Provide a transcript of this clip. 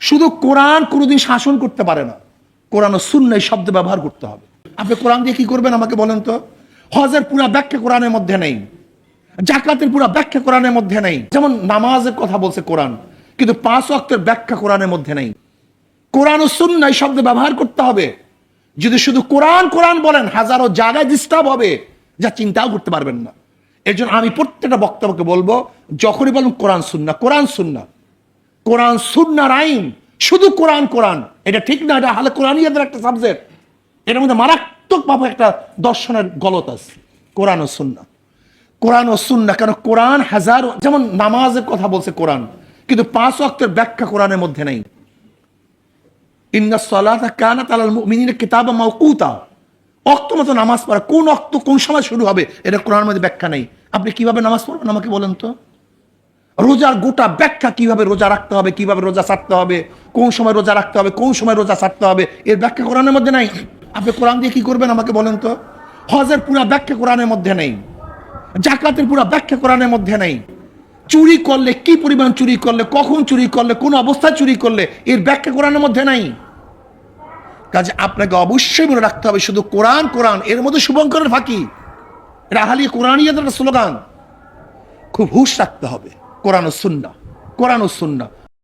শুধু কোরআন কোনোদিন শাসন করতে পারে না, কোরআন ও সুন্নাহ শব্দ ব্যবহার করতে হবে। আপনি কোরআন দিয়ে কি করবেন আমাকে বলেন তো? হজের পুরা ব্যাখ্যা কোরআনের মধ্যে নেই, জাকাতের পুরা ব্যাখ্যা কোরআনের মধ্যে নেই। যেমন নামাজের কথা বলছে কোরআন, কিন্তু 5 ওয়াক্তের ব্যাখ্যা কোরআনের মধ্যে নেই। কোরআন ও সুন্নাহ শব্দ ব্যবহার করতে হবে। যদি শুধু কোরআন কোরআন বলেন, হাজারো জায়গায় ডিস্টার্ব হবে, যা চিন্তাও করতে পারবেন না। এর জন্য আমি প্রত্যেকটা বক্তব্যকে বলবো, যখনই বলুন কোরআন সুন্নাহ, কোরআন সুন্নাহ, কোরআন সুন্নাহর আইন, শুধু কোরআন কোরআন, এটা ঠিক না। এটা হালে কোরআনিয়াদের একটা সাবজেক্ট, এটার মধ্যে মারাত্মক ভাবে একটা দর্শনের গলত আছে। কোরআন ও সুন্নাহ, কোরআন ও সুন্নাহ, কেন কোরআন হাজার, যেমন নামাজের কথা বলছে কোরআন, কিন্তু 5 ওয়াক্তের ব্যাখ্যা কোরআনের মধ্যে নেই। ইন্নাস সালাতা কানাত আলাল মুমিনিনা কিতাবাম মাওকুতা, ওয়াক্ত মতো নামাজ পড়া, কোন ওয়াক্ত কোন সময় শুরু হবে এটা কোরআনের মধ্যে ব্যাখ্যা নেই। আপনি কিভাবে নামাজ পড়বেন আমাকে বলেন তো? রোজার গোটা ব্যাখ্যা, কিভাবে রোজা রাখতে হবে, কিভাবে রোজা ছাড়তে হবে, কোন সময় রোজা রাখতে হবে, কোন সময় রোজা ছাড়তে হবে, এর ব্যাখ্যা কোরআনের মধ্যে নাই। আপনি কোরআন দিয়ে কি করবেন আমাকে বলেন তো? হজের পুরা ব্যাখ্যা কোরআনের মধ্যে নেই, জাকাতের পুরা ব্যাখ্যা কোরআনের মধ্যে নেই। চুরি করলে কি পরিমাণ চুরি করলে, কখন চুরি করলে, কোন অবস্থায় চুরি করলে, এর ব্যাখ্যা কোরআনের মধ্যে নাই। কাজে আপনাকে অবশ্যই মনে রাখতে হবে, শুধু কোরআন কোরআন, এর মধ্যে শুভঙ্করের ফাঁকি। এটা আহলি কোরআনিয়াদের একটা স্লোগান। খুব হুঁশ রাখতে হবে। কোরআন ও সুন্নাহ, কোরআন ও সুন্নাহ।